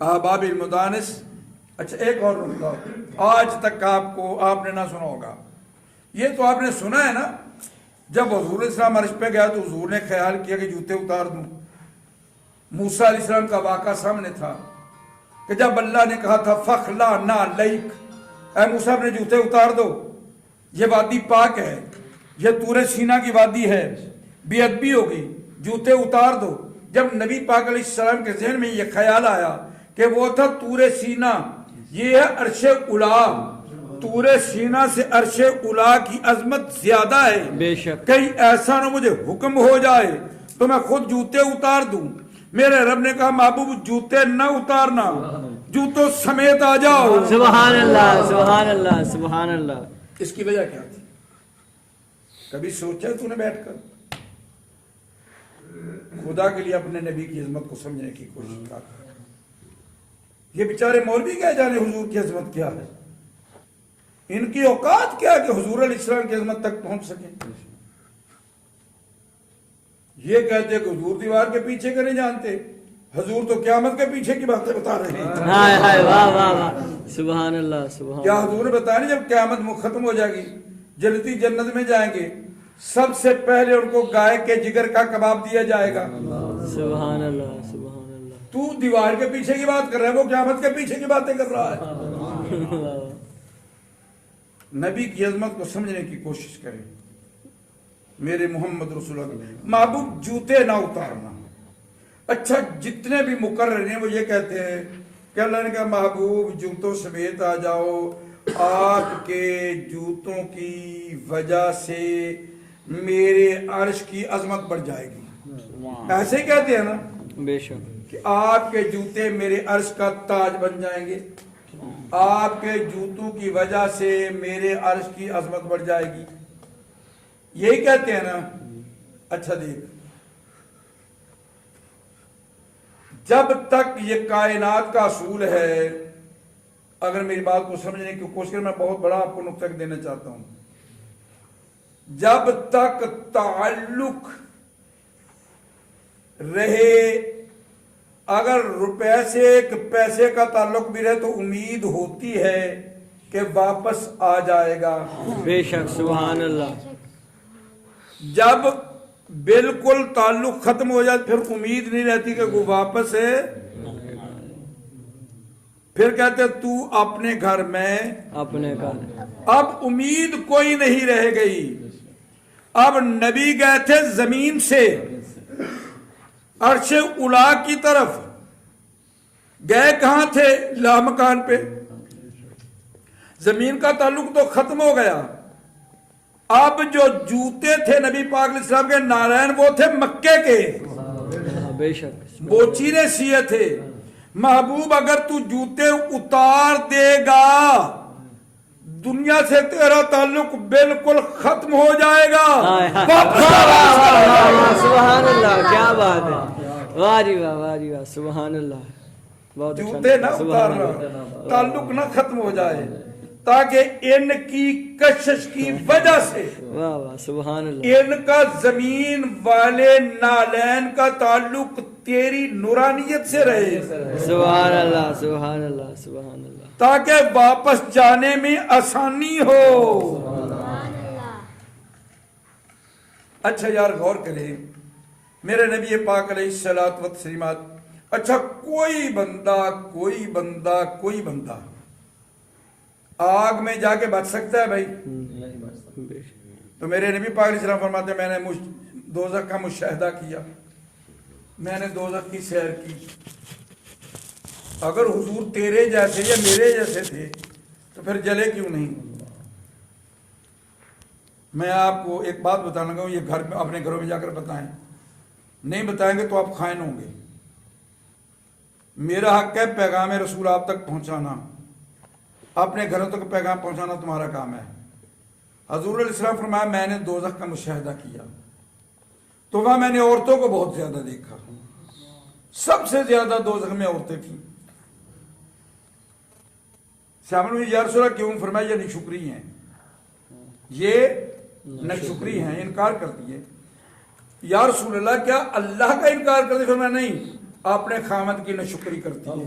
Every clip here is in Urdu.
احباب المدانس. اچھا ایک اور نکتہ آج تک آپ نے نہ سنا ہوگا. یہ تو آپ نے سنا ہے نا, جب حضور اسلام عرش پہ گیا تو حضور نے خیال کیا کہ جوتے اتار دوں. موسیٰ علیہ السلام کا واقعہ سامنے تھا کہ جب اللہ نے کہا تھا فخلا نعلیک, اے موسیٰ اپنے جوتے اتار دو, یہ وادی پاک ہے, یہ طور سینا کی وادی ہے, بے ادبی ہوگی, جوتے اتار دو. جب نبی پاک علیہ السلام کے ذہن میں یہ خیال آیا کہ وہ تھا طور سینا, یہ ہے عرش اولا, طور سینا سے عرش اولا کی عظمت زیادہ ہے, بے شک کہیں ایسا نہ مجھے حکم ہو جائے تو میں خود جوتے اتار دوں. میرے رب نے کہا محبوب جوتے نہ اتارنا, جوتوں سمیت آ جاؤ. سبحان اللہ سبحان اللہ سبحان اللہ. اس کی وجہ کیا تھی؟ کبھی سوچا تو نے بیٹھ کر خدا کے لیے اپنے نبی کی عظمت کو سمجھنے کی کوشش کر. یہ بیچارے مولوی کیا جانے حضور کی عظمت کیا ہے, ان کی اوقات کیا کہ حضور علیہ السلام کی عظمت تک پہنچ سکیں. یہ کہتے کہ حضور دیوار کے پیچھے کا نہیں جانتے, حضور تو قیامت کے پیچھے کی باتیں بتا رہے ہیں. ہائے ہائے واہ واہ واہ سبحان اللہ سبحان کیا اللہ. حضور نے بتایا نہیں جب قیامت ختم ہو جائے گی جنتی جنت میں جائیں گے, سب سے پہلے ان کو گائے کے جگر کا کباب دیا جائے گا. سبحان اللہ سبحان اللہ. تو دیوار کے پیچھے کی بات کر رہا ہے, وہ قیامت کے پیچھے کی باتیں کر رہا ہے. نبی کی عظمت کو سمجھنے کی کوشش کریں. میرے محمد رسول اللہ محبوب جوتے نہ اتارنا. اچھا جتنے بھی مقرر ہیں وہ یہ کہتے ہیں کہ اللہ نے کہا محبوب جوتوں سمیت آ جاؤ, آپ کے جوتوں کی وجہ سے میرے عرش کی عظمت بڑھ جائے گی. ایسے ہی کہتے ہیں نا بے شک کہ آپ کے جوتے میرے عرش کا تاج بن جائیں گے, آپ کے جوتوں کی وجہ سے میرے عرش کی عظمت بڑھ جائے گی, یہی کہتے ہیں نا. اچھا دیکھ, جب تک یہ کائنات کا اصول ہے, اگر میری بات کو سمجھنے کی کوشش کریں, میں بہت بڑا آپ کو نقطہ دینا چاہتا ہوں. جب تک تعلق رہے, اگر روپے سے ایک پیسے کا تعلق بھی رہے تو امید ہوتی ہے کہ واپس آ جائے گا. بے شک سبحان اللہ. جب بالکل تعلق ختم ہو جائے پھر امید نہیں رہتی کہ وہ واپس ہے. پھر کہتے تو اپنے گھر میں اپنے گھر, اب امید کوئی نہیں رہ گئی. اب نبی گئے تھے زمین سے عرش اولا کی طرف, گئے کہاں تھے؟ لامکان پہ. زمین کا تعلق تو ختم ہو گیا. اب جو جوتے تھے نبی پاک علیہ السلام کے نارائن, وہ تھے مکے کے, بے شک بوچی نے سیے تھے. محبوب اگر تو جوتے اتار دے گا دنیا سے تیرا تعلق بالکل ختم ہو جائے گا. سبحان اللہ, کیا بات ہے, واہ جی واہ واہ جی واہ سبحان اللہ. بہت جوتے نہ اتارنا, تعلق نہ ختم ہو جائے, تاکہ ان کی کشش کی وجہ سے واہ واہ سبحان اللہ, ان کا زمین والے نالین کا تعلق تیری نورانیت سے رہے. سبحان اللہ سبحان اللہ سبحان اللہ. تاکہ واپس جانے میں آسانی ہو. اچھا یار غور کریں, میرے نبی پاک علیہ الصلوۃ والتسلیمات. اچھا کوئی بندہ آگ میں جا کے بچ سکتا ہے بھائی؟ تو میرے نبی پاک علیہ السلام فرماتے ہیں میں نے دوزخ کا مشاہدہ کیا, میں نے دوزخ کی سیر کی. اگر حضور تیرے جیسے یا میرے جیسے تھے تو پھر جلے کیوں نہیں؟ میں آپ کو ایک بات بتانا گا, یہ گھر میں اپنے گھروں میں جا کر بتائیں, نہیں بتائیں گے تو آپ خائن ہوں گے. میرا حق ہے پیغام رسول آپ تک پہنچانا, اپنے گھروں تک پیغام پہنچانا تمہارا کام ہے. حضور علیہ السلام فرمایا میں نے دوزخ کا مشاہدہ کیا تو وہاں میں نے عورتوں کو بہت زیادہ دیکھا, سب سے زیادہ دوزخ میں عورتیں تھیں. صحابہ یا رسول اللہ کیوں؟ فرمایا یہ ناشکری ہیں, یہ ناشکری ہیں, انکار کرتی ہے. یا رسول اللہ کیا اللہ کا انکار کرتی؟ فرمایا نہیں, اپنے خامد کی ناشکری کرتی ہے.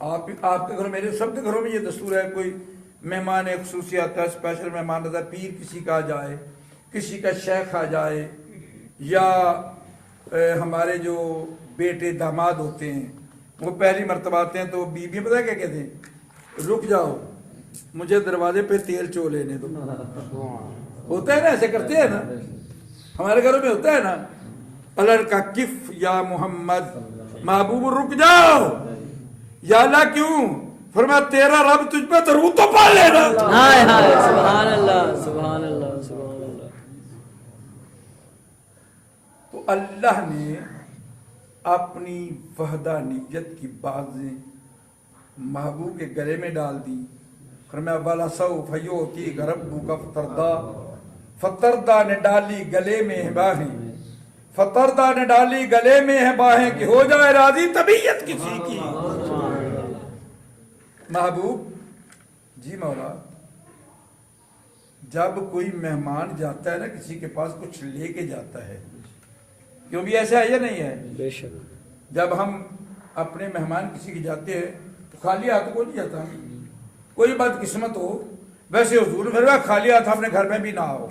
آپ کے گھروں میرے سب کے گھروں میں یہ دستور ہے، کوئی مہمان خصوصی آتا ہے، اسپیشل مہمان آتا ہے، پیر کسی کا آ جائے، کسی کا شیخ آ جائے، یا ہمارے جو بیٹے داماد ہوتے ہیں وہ پہلی مرتبہ آتے ہیں تو بیوی پتہ ہے کیا کہتے ہیں؟ رک جاؤ مجھے دروازے پہ تیل چو لینے دو۔ ہوتا ہے نا، ایسے کرتے ہیں نا، ہمارے گھروں میں ہوتا ہے نا، اللہ کا کف یا محمد، محبوب رک جاؤ، یا اللہ کیوں؟ فرمایا تیرا رب تجھ پہ درود تو پڑھ لینا۔ ہائے ہائے سبحان اللہ سبحان اللہ سبحان اللہ۔ تو اللہ نے اپنی وحدانیت کی باتیں محبوب کے گلے میں ڈال دی۔ فرمایا وَلَسَوْفَ يُعْطِيكَ رَبُّكَ فَتَرْضَىٰ، فترضا نے ڈالی گلے میں ہے باہیں، فترضا نے ڈالی گلے میں ہے باہیں کہ ہو جائے راضی طبیعت کسی کی۔ محبوب جی مولا، جب کوئی مہمان جاتا ہے نا کسی کے پاس کچھ لے کے جاتا ہے، کیوں بھی ایسا ہے یا نہیں ہے؟ بے شک۔ جب ہم اپنے مہمان کسی کے جاتے ہیں تو خالی ہاتھ کو نہیں جاتا، کوئی بدقسمت ہو، ویسے حضور نے فرمایا خالی ہاتھ اپنے گھر میں بھی نہ آؤ،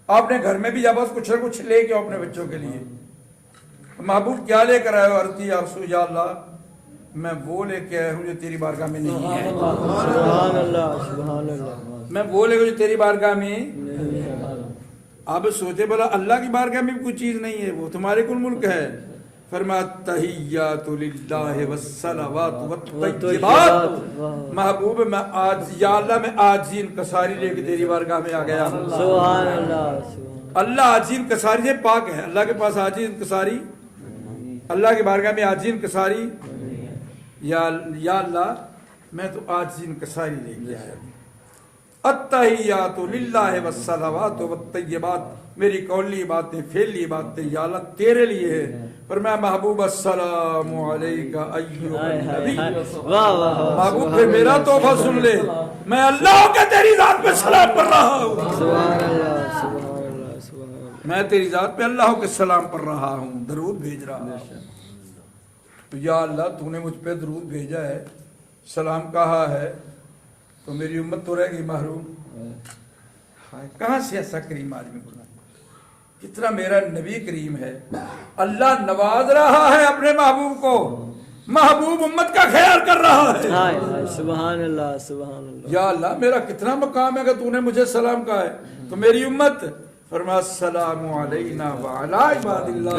آپ نے گھر میں بھی جب کچھ نہ کچھ لے کے آؤ اپنے بچوں کے لیے۔ محبوب کیا لے کر آئے ہو؟ عرض کی یا رسول اللہ میں وہ لے کے آیا ہوں جو تیری بارگاہ میں نہیں ہے، سبحان اللہ سبحان اللہ۔ میں وہ لے کے جو تیری بارگاہ میں۔ اب سوچے بلا اللہ کی بارگاہ میں بھی کوئی چیز نہیں ہے، وہ تمہارے کل ملک ہے۔ فرمایا تحیات للہ والصلوات والطیبات، محبوب میں آج یا اللہ میں عاجزی انکساری لے کے تیری بارگاہ میں آ گیا ہوں۔ سبحان اللہ سبحان اللہ عاجزی انکساری سے پاک ہے، اللہ کے پاس عاجزی انکساری، اللہ کی بارگاہ میں عاجزی انکساری، یا اللہ میں تو عاجزی انکساری لے کے آیا ہوں۔ التحیات للہ والصلوات والطیبات، میری قولی باتیں فعلی باتیں یا اللہ تیرے لیے ہے۔ فرمایا محبوب السلام علیکہ ایھا النبی، واہ واہ۔ محبوب پھر میرا تحفہ سن لے، میں اللہ کے تیری ذات پہ سلام پڑھ رہا ہوں، سبحان اللہ سبحان اللہ سبحان اللہ۔ میں تیری ذات پہ اللہ کے سلام پڑھ رہا ہوں، درود بھیج رہا ہوں۔ تو یا اللہ تو نے مجھ پہ درود بھیجا ہے، سلام کہا ہے، تو میری امت تو رہ گئی محروم۔ کہاں سے ایسا کریم آدمی بنا، کتنا میرا نبی کریم ہے، اللہ نواز رہا ہے اپنے محبوب کو، محبوب امت کا خیال کر رہا ہے۔ ہائے ہائے سبحان اللہ سبحان اللہ۔ یا اللہ میرا کتنا مقام ہے کہ تو نے مجھے سلام کہا ہے، تو میری امت فرمایا السلام علینا وعلی عباد اللہ،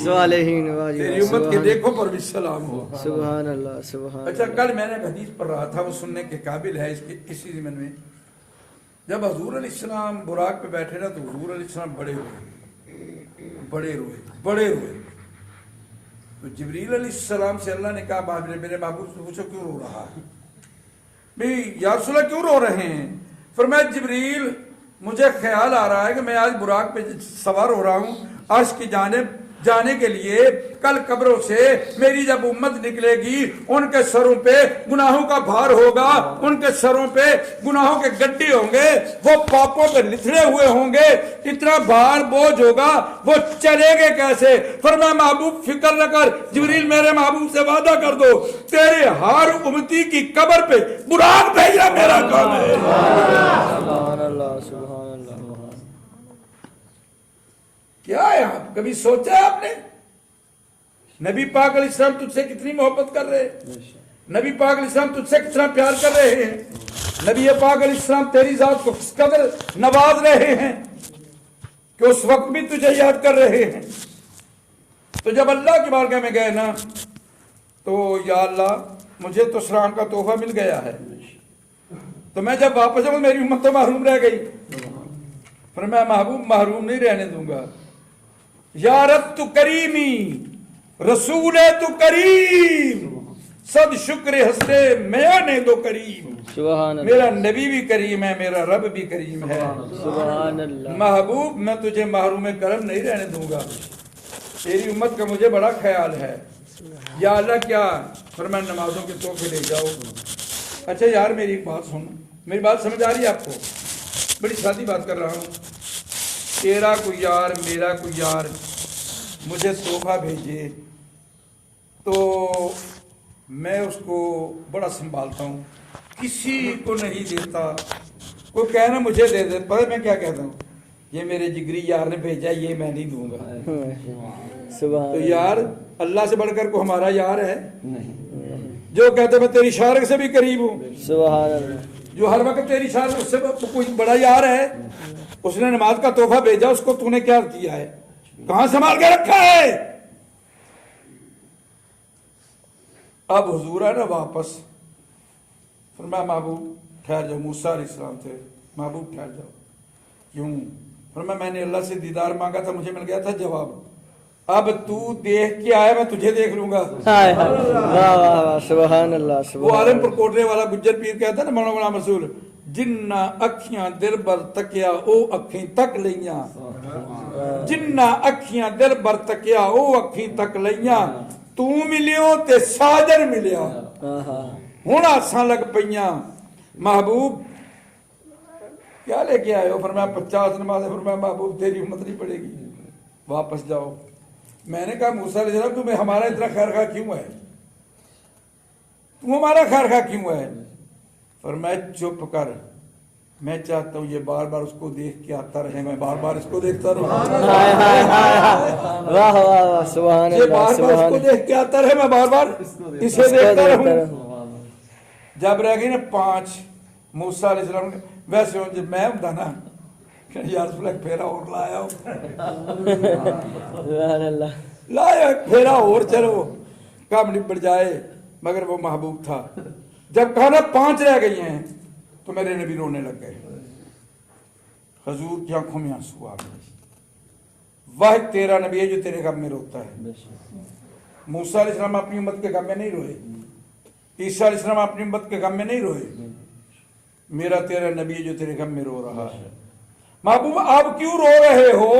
صالحین، تیری امت کے دیکھو پر بھی سلام ہو۔ سبحان اللہ سبحان اچھا کل میں نے ایک حدیث پڑھ رہا تھا، وہ سننے کے قابل ہے اسی ضمن میں، جب حضور علیہ السلام براق پہ بیٹھے نا تو حضور علیہ السلام بڑے روئے۔ تو جبریل علیہ السلام سے اللہ نے کہا میرے محبوب سے پوچھو کیوں رو رہا ہے؟ بھئی یا رسول اللہ کیوں رو رہے ہیں؟ فرمایا جبریل مجھے خیال آ رہا ہے کہ میں آج براق پہ سوار ہو رہا ہوں عرش کی جانب جانے کے لیے، کل قبروں سے میری جب امت نکلے گی ان کے سروں پہ گناہوں کا بھار ہوگا، ان کے سروں پہ گناہوں کے گڈھے ہوں گے، وہ پاپوں پہ لتھڑے ہوئے ہوں گے، اتنا بھار بوجھ ہوگا، وہ چلے گے کیسے؟ فرمایا محبوب فکر نہ کر، جبریل میرے محبوب سے وعدہ کر دو تیرے ہر امتی کی قبر پہ براق بھیجنا میرا کام ہے۔ سبحان اللہ سبحان اللہ۔ کیا ہے آپ کبھی سوچا ہے آپ نے؟ نبی پاک علیہ السلام تجھ سے کتنی محبت کر رہے ہیں، نبی پاک علیہ السلام تجھ سے کتنا پیار کر رہے ہیں، نبی پاک علیہ السلام تیری ذات کو کس قدر نواز رہے ہیں کہ اس وقت بھی تجھے یاد کر رہے ہیں۔ تو جب اللہ کی بارگاہ میں گئے نا تو یا اللہ مجھے تو سلام کا تحفہ مل گیا ہے، تو میں جب واپس آؤں میری امت تو محروم رہ گئی۔ فرمایا محبوب محروم نہیں رہنے دوں گا، یا رب تو کریمی، رسول تو کریم، صد شکر ہستے میں نے دو کریم، سبحان اللہ میرا نبی بھی کریم ہے، میرا رب بھی کریم ہے۔ سبحان اللہ۔ محبوب میں تجھے محروم کرم نہیں رہنے دوں گا، تیری امت کا مجھے بڑا خیال ہے۔ یا اللہ کیا؟ فرمایا نمازوں کے تحفے لے جاؤ۔ اچھا یار میری ایک بات سن، میری بات سمجھ آ رہی ہے آپ کو؟ بڑی سادی بات کر رہا ہوں، تیرا کوئی یار میرا کوئی یار مجھے تحفہ بھیجے تو میں اس کو بڑا سنبھالتا ہوں، کسی کو نہیں دیتا. کوئی کہنا مجھے دے دے، پتہ میں کیا کہتا ہوں، یہ میرے جگری یار نے بھیجا، یہ میں نہیں دوں گا. سبحان تو یار اللہ سے بڑھ کر کو ہمارا یار ہے نہیں. جو کہتے میں تیری شارک سے بھی قریب ہوں، سبحان اللہ. جو ہر وقت تیری شارک اس سے کوئی بڑا یار ہے. اس نے نماز کا تحفہ بھیجا، اس کو تو نے کیا کیا ہے، کہاں سنبھال کے رکھا ہے. اب حضور ہے نا واپس، فرمایا محبوب ٹھہر جاؤ. موسیٰ علیہ السلام تھے، محبوب ٹھہر جاؤ. کیوں؟ فرمایا میں نے اللہ سے دیدار مانگا تھا، مجھے مل گیا تھا جواب. اب تو دیکھ کے آیا، میں تجھے دیکھ لوں گا. ہائے ہائے. واہ واہ واہ. سبحان اللہ. وہ سبحان عالم پر اللہ. کوٹنے والا گجر پیر کہتا ہے نا مولانا غلام رسول، جنہ اکھیاں دل بر تکیا او اکھیں تک لیاں، جنہ اکھیاں دل بر تکیا او اکھیں تک لیاں، تو ملیو تے ساجر ملیا، ہن آساں لگ پیاں. محبوب کیا لے کے آئے ہو؟ فرمایا 50 نمازیں. فرمایا محبوب تیری امت نہیں پڑے گی، واپس جاؤ. میں نے کہا موسیٰ علیہ السلام تمہیں ہمارا اتنا خیر خواہ کیوں ہے، تم ہمارا خیر خواہ کیوں ہے؟ فرمایا چپ کر، میں چاہتا ہوں یہ بار بار اس کو دیکھ کے آتا رہے، میں بار بار اس کو دیکھتا رہوں. ہائے ہائے ہائے ہائے. واہ واہ واہ. سبحان یہ اللہ. بار بار اس سبحان کو دیکھ کے آتا رہے، میں بار بار اسے دیکھتا رہوں. جب رہ گئی نا 5، موسیٰ علیہ السلام ویسے جب میں ہوں نا کہ یا رسول اللہ پھیرا اور لایا ہوں، سبحان اللہ. لایا پھیرا اور چلو کام نپٹ جائے. مگر وہ محبوب تھا. جب کہا نا 5 رہ گئی ہیں تو میرے نبی رونے لگ گئے. حضور کی آنکھوں میں آنسو آ گئے. واحد تیرا نبی ہے جو تیرے غم میں روتا ہے. موسیٰ علیہ السلام اپنی امت کے غم میں نہیں روئے، عیسیٰ علیہ السلام اپنی امت کے غم میں نہیں روئے. میرا تیرا نبی ہے جو تیرے غم میں رو رہا ہے. محبوب آپ کیوں رو رہے ہو؟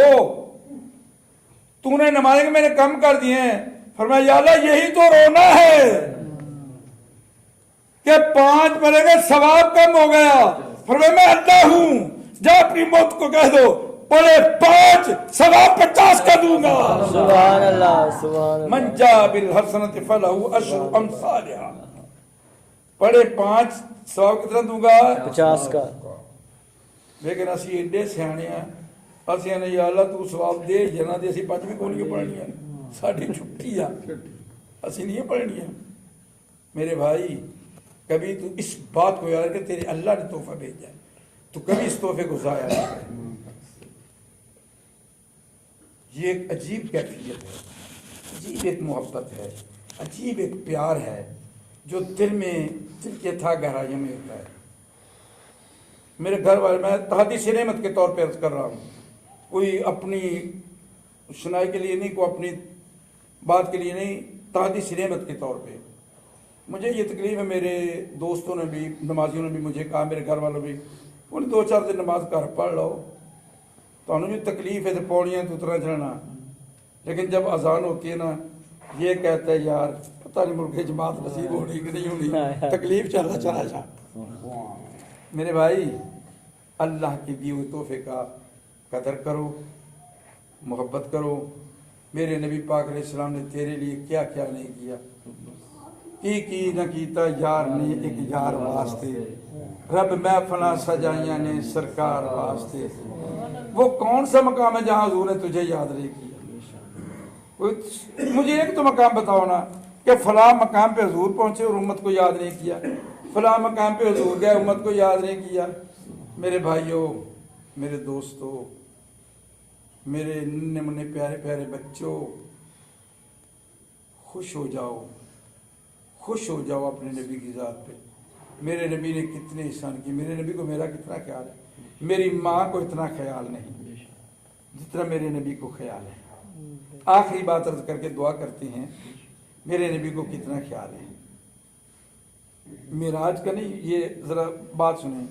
تو نے نمازیں کہ میں نے کم کر دیے ہیں. فرمایا یا اللہ یہی تو رونا ہے کہ 5 پڑے گئے ثواب کم ہو گیا. فرمایا میں اللہ ہوں، جا اپنی موت کو کہہ دو پڑے 5 ثواب 50 کا دوں گا. سبحان اللہ. سبحان اللہ. من جاء بالحسنۃ فلہ عشر امثالها. پڑے 5 ثواب کتنا دوں گا؟ 50 کا. لیکن اسی ایڈے سیانے ہیں، اسی نے یا اللہ تو ثواب دے جنا دے، اسی 5 بھی کون نہیں پڑھنی ہے، ساڑھی چھٹی ہے، اسی نہیں پڑھنی ہے. میرے بھائی کبھی تو اس بات کو یاد کہ تیرے اللہ نے تحفہ بھیجا ہے، تو کبھی اس تحفے کو ضائع نہ کرے. یہ ایک عجیب کیفیت ہے، عجیب ایک محبت ہے، عجیب ایک پیار ہے جو دل کے تھا گہرائیوں میں ہوتا ہے. میرے گھر والے، میں تحدیث نعمت کے طور پہ عرض کر رہا ہوں، کوئی اپنی سنائی کے لیے نہیں، کوئی اپنی بات کے لیے نہیں، تحدیث نعمت کے طور پہ. مجھے یہ تکلیف ہے، میرے دوستوں نے بھی، نمازیوں نے بھی مجھے کہا، میرے گھر والوں بھی، انہیں 2-4 دن نماز گھر پڑھ لو تو انہوں جو تکلیف ہے تو پوڑیاں تو اترا چڑھنا. لیکن جب اذان ہوتی ہے نا، یہ کہتا ہے یار پتہ نہیں ملک جماعت نصیب ہونی کہ نہیں ہونی، تکلیف چلا چلا جا. میرے بھائی اللہ کے دیے ہوئے تحفے کا قدر کرو، محبت کرو. میرے نبی پاک علیہ السلام نے تیرے لیے کیا کیا نہیں کیا، کی نہ کیتا یار نے ایک یار واسطے، رب محفلاں سجائیاں نے سرکار واسطے. وہ کون سا مقام ہے جہاں حضور نے تجھے یاد نہیں کیا؟ مجھے ایک تو مقام بتاؤ نا کہ فلاں مقام پہ حضور پہنچے اور امت کو یاد نہیں کیا، فلاں مقام پہ حضور گئے امت کو یاد نہیں کیا. میرے بھائیوں، میرے دوستوں، میرے ننھے منھے پیارے پیارے بچوں، خوش ہو جاؤ، خوش ہو جاؤ اپنے نبی کی ذات پہ. میرے نبی نے کتنے احسان کی، میرے نبی کو میرا کتنا خیال ہے. میری ماں کو اتنا خیال نہیں جتنا میرے نبی کو خیال ہے. آخری بات عرض کر کے دعا کرتے ہیں، میرے نبی کو کتنا خیال ہے. معراج کا نہیں، یہ ذرا بات سنیں.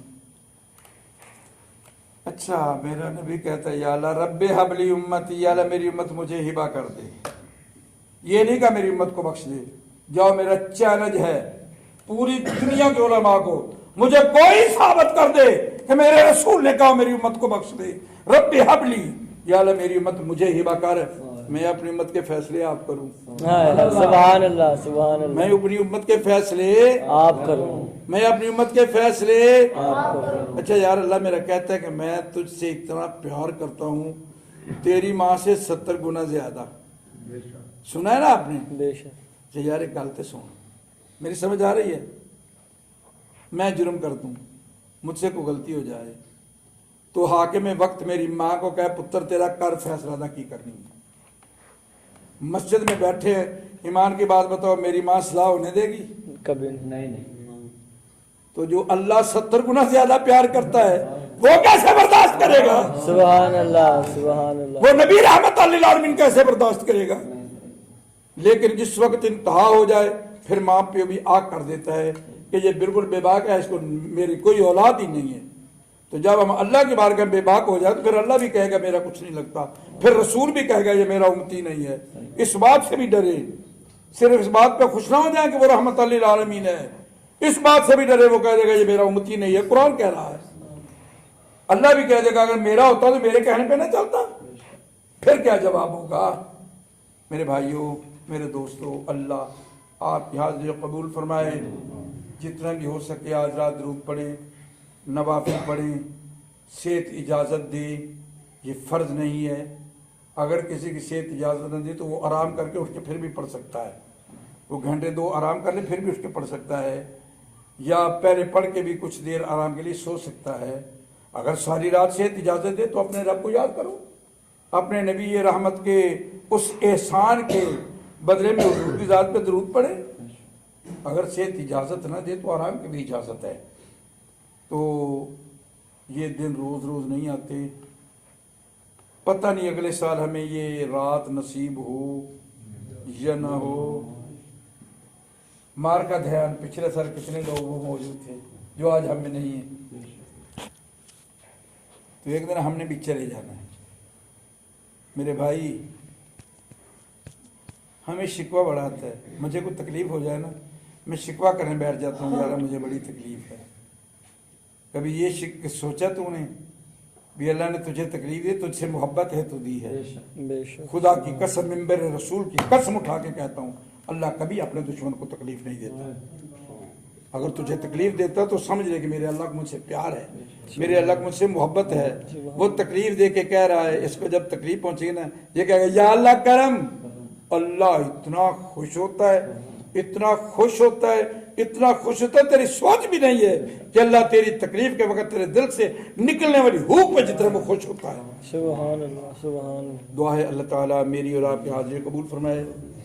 اچھا میرا نبی کہتا ہے یا اللہ رب حبلی امتی، یا اللہ میری امت مجھے ہبا کر دے. یہ نہیں کہا میری امت کو بخش دے. جاؤ میرا چیلنج ہے پوری دنیا کے علماء کو، مجھے کوئی ثابت کر دے کہ میرے رسول نے کہا میری امت کو بخش دے. رب حبلی، یا اللہ میری امت مجھے ہبا کر. میں اپنی امت کے فیصلے آپ کروں، سبحان اللہ سبحان اللہ میں اپنی امت کے فیصلے آپ کرو میں اپنی امت کے فیصلے آپ کرو اچھا یار، اللہ میرا کہتا ہے کہ میں تجھ سے اتنا پیار کرتا ہوں تیری ماں سے 70 گنا زیادہ. سنا ہے نا آپ نے؟ بے شک اچھا یار ایک گل تے سن، میری سمجھ آ رہی ہے؟ میں جرم کر دوں، مجھ سے کوئی غلطی ہو جائے تو حاکم وقت میری ماں کو کہے پتر تیرا کر فیصلہ نہ کی کرنی ہے. مسجد میں بیٹھے ایمان کی بات بتاؤ، میری ماں صلاح ہونے دے گی؟ کبھی نہیں. تو جو اللہ 70 گنا زیادہ پیار کرتا ہے وہ کیسے برداشت کرے گا؟ سبحان اللہ سبحان اللہ وہ نبی رحمت للعالمین کیسے برداشت کرے گا؟ لیکن جس وقت انتہا ہو جائے پھر ماں پہ بھی آگ کر دیتا ہے کہ یہ بالکل بے باک ہے، اس کو میری کوئی اولاد ہی نہیں ہے. تو جب ہم اللہ کی بارگاہ میں بے باک ہو جائے تو پھر اللہ بھی کہے گا میرا کچھ نہیں لگتا، پھر رسول بھی کہے گا یہ میرا امتی نہیں ہے. اس بات سے بھی ڈرے، صرف اس بات پہ خوش نہ ہو جائیں کہ وہ رحمت للعالمین ہے، اس بات سے بھی ڈرے وہ کہہ دے گا یہ میرا امتی نہیں ہے. قرآن کہہ رہا ہے، اللہ بھی کہہ دے گا اگر میرا ہوتا تو میرے کہنے پہ نہ چلتا. پھر کیا جواب ہوگا؟ میرے بھائیوں، میرے دوستوں، اللہ آپ کی حاضری قبول فرمائے. جتنا بھی ہو سکے آج رات درود پڑھیں، نوافل پڑھیں، صحت اجازت دے، یہ فرض نہیں ہے. اگر کسی کی صحت اجازت نہ دے تو وہ آرام کر کے اٹھ کے پھر بھی پڑھ سکتا ہے، وہ گھنٹے 2 آرام کر لے پھر بھی اٹھ کے پڑھ سکتا ہے، یا پہلے پڑھ کے بھی کچھ دیر آرام کے لیے سو سکتا ہے. اگر ساری رات صحت اجازت دے تو اپنے رب کو یاد کرو، اپنے نبی رحمت کے اس احسان کے بدلے میں حضور کی ذات پہ درود پڑھے. اگر صحت اجازت نہ دے تو آرام کی بھی اجازت ہے. تو یہ دن روز روز نہیں آتے، پتہ نہیں اگلے سال ہمیں یہ رات نصیب ہو یا نہ ہو. مار کا دھیان پچھلے سال کتنے لوگ وہ موجود تھے جو آج ہم میں نہیں ہیں. تو ایک دن ہم نے بھی چلے جانا ہے. میرے بھائی ہمیں شکوہ بڑا آتا ہے، مجھے کوئی تکلیف ہو جائے نا میں شکوہ کرنے بیٹھ جاتا ہوں، یار مجھے بڑی تکلیف ہے. کبھی یہ سوچا تو نے بھی اللہ نے تجھے تکلیف دی، تجھ سے محبت ہے تو دی ہے. بے شک خدا کی قسم، منبر رسول کی قسم اٹھا کے کہتا ہوں اللہ کبھی اپنے دشمن کو تکلیف نہیں دیتا. اگر تجھے تکلیف دیتا تو سمجھ لے کہ میرے اللہ کو مجھ سے پیار ہے، میرے اللہ کو مجھ سے محبت ہے. وہ تکلیف دے کے کہہ رہا ہے، اس کو جب تکلیف پہنچے گی نا یہ کہے گا یا اللہ کرم. اللہ اتنا خوش ہوتا ہے، اتنا خوش ہوتا ہے، اتنا خوش ہوتا ہے، تیری سوچ بھی نہیں ہے کہ اللہ تیری تکلیف کے وقت تیرے دل سے نکلنے والی ہوک پہ جتنا وہ خوش ہوتا ہے. سبحان اللہ سبحان اللہ. دعا ہے اللہ تعالیٰ میری اور آپ کی حاضری قبول فرمائے.